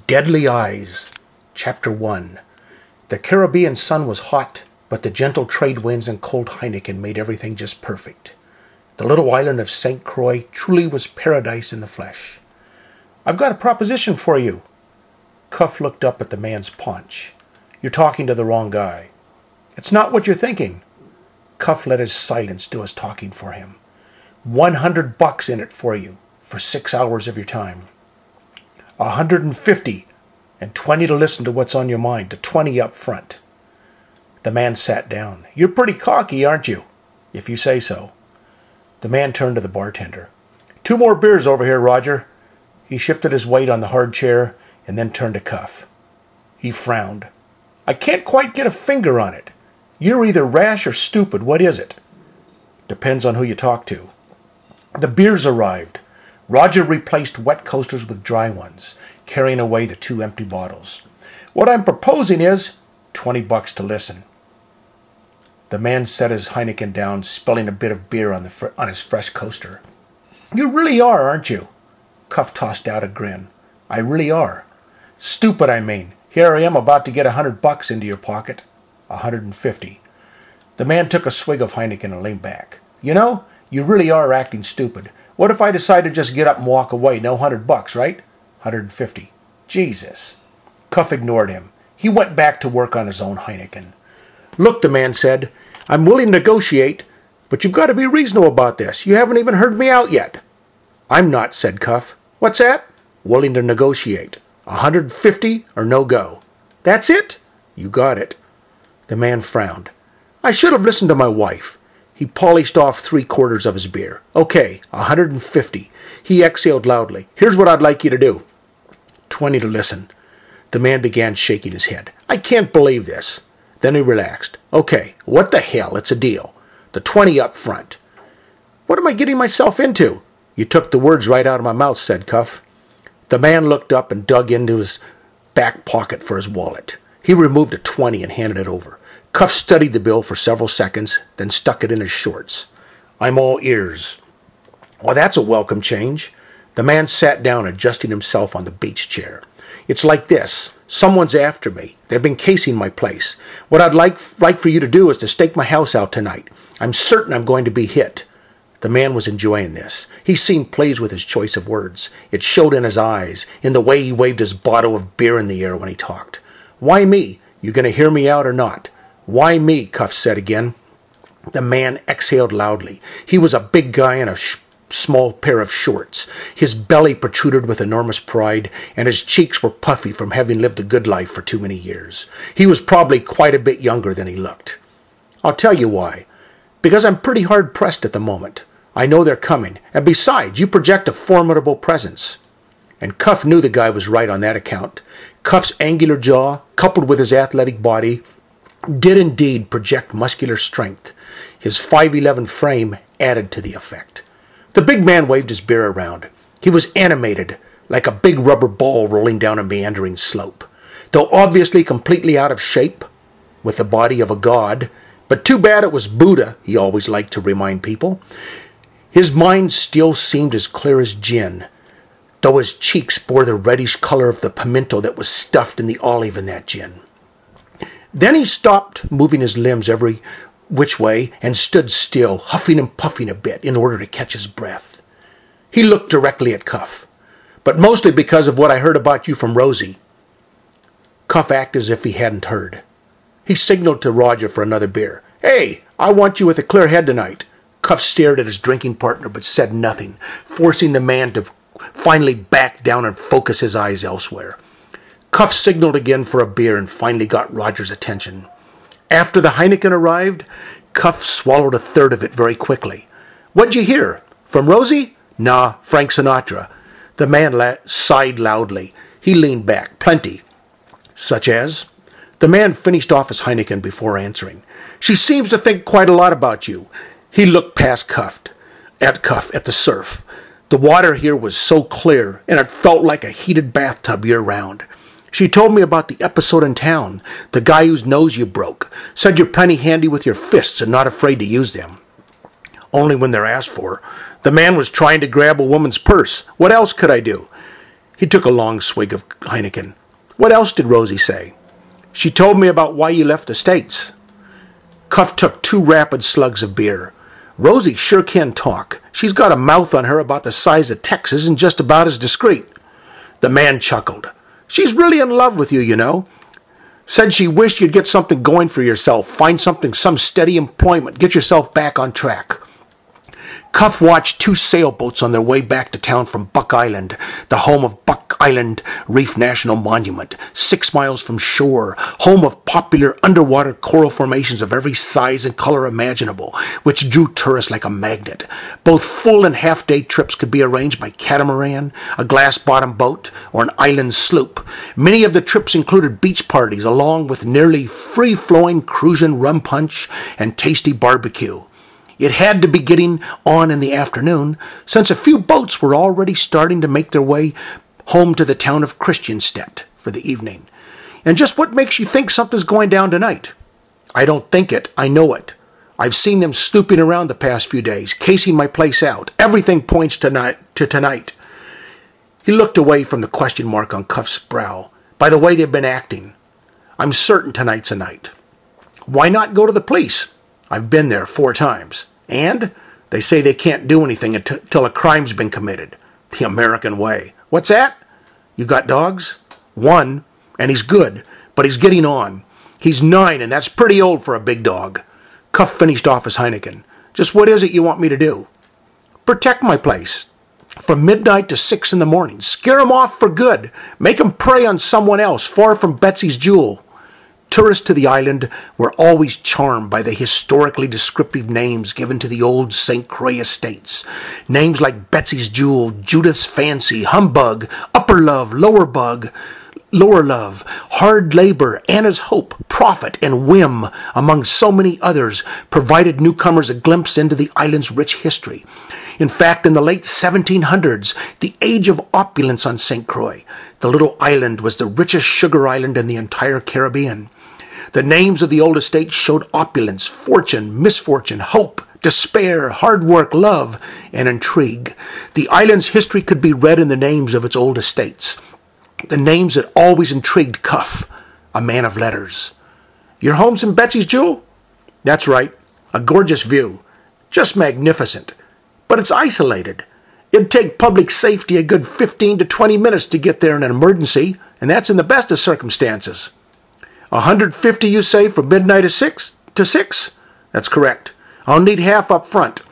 Deadly Eyes, Chapter 1. The Caribbean sun was hot, but the gentle trade winds and cold Heineken made everything just perfect. The little island of St. Croix truly was paradise in the flesh. "I've got a proposition for you." Cuff looked up at the man's paunch. "You're talking to the wrong guy." "It's not what you're thinking." Cuff let his silence do his talking for him. $100 in it for you, for 6 hours of your time. 150, and 20 to listen to what's on your mind, to 20 up front. The man sat down. "You're pretty cocky, aren't you?" "If you say so." The man turned to the bartender. "2 more beers over here, Roger." He shifted his weight on the hard chair and then turned to Cuff. He frowned. "I can't quite get a finger on it. You're either rash or stupid. What is it?" "Depends on who you talk to." The beers arrived. Roger replaced wet coasters with dry ones, carrying away the 2 empty bottles. "What I'm proposing is $20 to listen." The man set his Heineken down, spilling a bit of beer on his fresh coaster. "You really are, aren't you?" Cuff tossed out a grin. "I really are." "Stupid, I mean. Here I am about to get $100 into your pocket. 150. The man took a swig of Heineken and leaned back. "You know, you really are acting stupid. What if I decide to just get up and walk away? No $100, right? 150. Jesus." Cuff ignored him. He went back to work on his own Heineken. "Look," the man said, "I'm willing to negotiate, but you've got to be reasonable about this. You haven't even heard me out yet." "I'm not," said Cuff. "What's that?" "Willing to negotiate. 150 or no go." "That's it?" "You got it." The man frowned. "I should have listened to my wife." He polished off 3/4 of his beer. "Okay, 150. He exhaled loudly. "Here's what I'd like you to do." 20 to listen. The man began shaking his head. "I can't believe this." Then he relaxed. "Okay, what the hell? It's a deal. The 20 up front." "What am I getting myself into?" "You took the words right out of my mouth," said Cuff. The man looked up and dug into his back pocket for his wallet. He removed a 20 and handed it over. Cuff studied the bill for several seconds, then stuck it in his shorts. "I'm all ears." "Well, that's a welcome change." The man sat down, adjusting himself on the beach chair. "It's like this. Someone's after me. They've been casing my place. What I'd like for you to do is to stake my house out tonight. I'm certain I'm going to be hit." The man was enjoying this. He seemed pleased with his choice of words. It showed in his eyes, in the way he waved his bottle of beer in the air when he talked. "Why me? You going to hear me out or not?" "Why me?" Cuff said again. The man exhaled loudly. He was a big guy in a small pair of shorts. His belly protruded with enormous pride, and his cheeks were puffy from having lived a good life for too many years. He was probably quite a bit younger than he looked. "I'll tell you why. Because I'm pretty hard-pressed at the moment. I know they're coming, and besides, you project a formidable presence." And Cuff knew the guy was right on that account. Cuff's angular jaw, coupled with his athletic body, did indeed project muscular strength. His 5'11" frame added to the effect. The big man waved his beer around. He was animated, like a big rubber ball rolling down a meandering slope. Though obviously completely out of shape, with the body of a god, but too bad it was Buddha, he always liked to remind people. His mind still seemed as clear as gin, though his cheeks bore the reddish color of the pimento that was stuffed in the olive in that gin. Then he stopped moving his limbs every which way and stood still, huffing and puffing a bit in order to catch his breath. He looked directly at Cuff. "But mostly because of what I heard about you from Rosie." Cuff acted as if he hadn't heard. He signaled to Roger for another beer. "Hey, I want you with a clear head tonight." Cuff stared at his drinking partner but said nothing, forcing the man to finally back down and focus his eyes elsewhere. Cuff signaled again for a beer and finally got Roger's attention. After the Heineken arrived, Cuff swallowed a third of it very quickly. "What'd you hear? From Rosie?" "Nah, Frank Sinatra." The man sighed loudly. He leaned back. "Plenty." "Such as?" The man finished off his Heineken before answering. "She seems to think quite a lot about you." He looked past Cuff at the surf. The water here was so clear, and it felt like a heated bathtub year-round. "She told me about the episode in town, the guy whose nose you broke. Said you're plenty handy with your fists and not afraid to use them." "Only when they're asked for. The man was trying to grab a woman's purse. What else could I do?" He took a long swig of Heineken. What else did Rosie say? She told me about why you left the States. Cuff took 2 rapid slugs of beer. Rosie sure can talk. She's got a mouth on her about the size of Texas and just about as discreet. The man chuckled. She's really in love with you, you know. Said she wished you'd get something going for yourself, find some steady employment, get yourself back on track. Cuff watched 2 sailboats on their way back to town from Buck Island, the home of Buck Island Reef National Monument, 6 miles from shore, home of popular underwater coral formations of every size and color imaginable, which drew tourists like a magnet. Both full and half-day trips could be arranged by catamaran, a glass-bottom boat, or an island sloop. Many of the trips included beach parties, along with nearly free-flowing cruising rum punch and tasty barbecue. It had to be getting on in the afternoon, since a few boats were already starting to make their way home to the town of Christiansted for the evening. And just what makes you think something's going down tonight? I don't think it, I know it. I've seen them snooping around the past few days, casing my place out. Everything points to tonight. He looked away from the question mark on Cuff's brow. By the way they've been acting, I'm certain tonight's a night. Why not go to the police? I've been there 4 times. And they say they can't do anything until a crime's been committed. The American way. What's that? You got dogs? 1, and he's good, but he's getting on. He's 9, and that's pretty old for a big dog. Cuff finished off his Heineken. Just what is it you want me to do? Protect my place. From midnight to 6 in the morning. Scare 'em off for good. Make 'em prey on someone else, far from Betsy's Jewel. Tourists to the island were always charmed by the historically descriptive names given to the old St. Croix estates. Names like Betsy's Jewel, Judith's Fancy, Humbug, Upper Love, Lower Love, Hard Labor, Anna's Hope, Profit, and Whim, among so many others, provided newcomers a glimpse into the island's rich history. In fact, in the late 1700s, the age of opulence on St. Croix, the little island was the richest sugar island in the entire Caribbean. The names of the old estates showed opulence, fortune, misfortune, hope, despair, hard work, love, and intrigue. The island's history could be read in the names of its old estates. The names that always intrigued Cuff, a man of letters. Your home's in Betsy's Jewel? That's right. A gorgeous view. Just magnificent. But it's isolated. It'd take public safety a good 15 to 20 minutes to get there in an emergency, and that's in the best of circumstances. 150, you say, from midnight to 6? That's correct. I'll need half up front.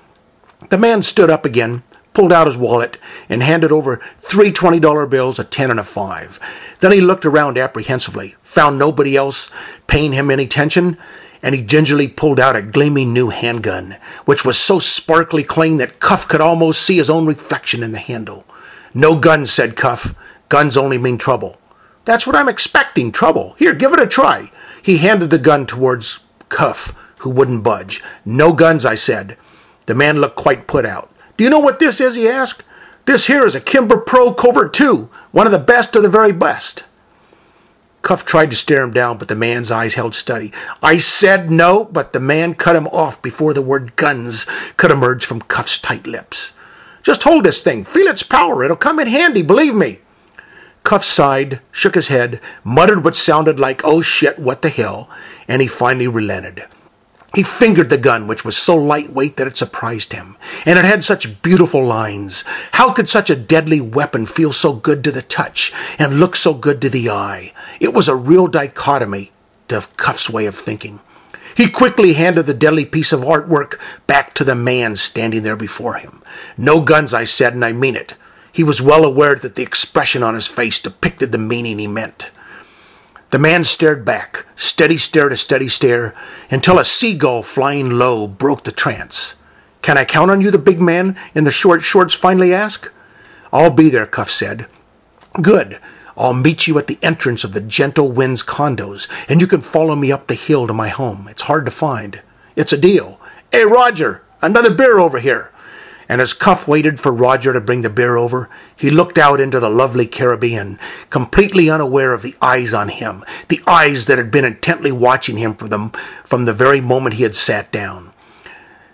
The man stood up again, pulled out his wallet, and handed over 3 $20 bills, a 10 and a 5. Then he looked around apprehensively, found nobody else paying him any attention, and he gingerly pulled out a gleaming new handgun, which was so sparkly clean that Cuff could almost see his own reflection in the handle. No guns, said Cuff. Guns only mean trouble. That's what I'm expecting, trouble. Here, give it a try. He handed the gun towards Cuff, who wouldn't budge. No guns, I said. The man looked quite put out. Do you know what this is, he asked. This here is a Kimber Pro Covert 2, one of the best of the very best. Cuff tried to stare him down, but the man's eyes held steady. I said no, but the man cut him off before the word guns could emerge from Cuff's tight lips. Just hold this thing. Feel its power. It'll come in handy, believe me. Cuff sighed, shook his head, muttered what sounded like, oh shit, what the hell, and he finally relented. He fingered the gun, which was so lightweight that it surprised him, and it had such beautiful lines. How could such a deadly weapon feel so good to the touch and look so good to the eye? It was a real dichotomy to Cuff's way of thinking. He quickly handed the deadly piece of artwork back to the man standing there before him. No guns, I said, and I mean it. He was well aware that the expression on his face depicted the meaning he meant. The man stared back, steady stare to steady stare, until a seagull flying low broke the trance. Can I count on you, the big man in the short shorts finally asked. I'll be there, Cuff said. Good. I'll meet you at the entrance of the Gentle Winds condos, and you can follow me up the hill to my home. It's hard to find. It's a deal. Hey, Roger, another beer over here. And as Cuff waited for Roger to bring the beer over, he looked out into the lovely Caribbean, completely unaware of the eyes on him, the eyes that had been intently watching him from the very moment he had sat down.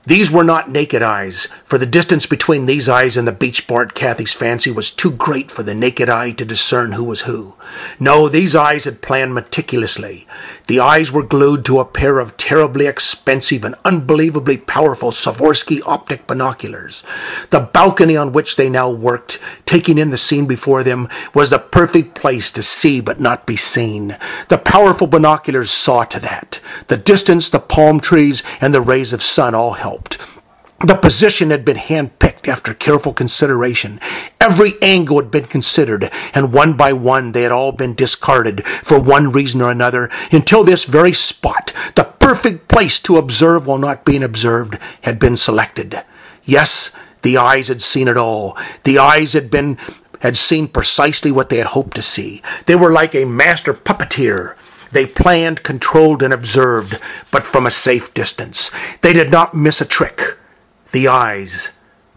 These were not naked eyes, for the distance between these eyes and the beach-board Kathy's fancy was too great for the naked eye to discern who was who. No, these eyes had planned meticulously. The eyes were glued to a pair of terribly expensive and unbelievably powerful Swarovski optic binoculars. The balcony on which they now worked, taking in the scene before them, was the perfect place to see but not be seen. The powerful binoculars saw to that. The distance, the palm trees, and the rays of sun all helped. The position had been hand-picked after careful consideration. Every angle had been considered, and one by one they had all been discarded for one reason or another, until this very spot, the perfect place to observe while not being observed, had been selected. Yes, the eyes had seen it all. The eyes had seen precisely what they had hoped to see. They were like a master puppeteer. They planned, controlled, and observed, but from a safe distance. They did not miss a trick. The eyes,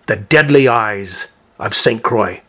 the deadly eyes of St. Croix.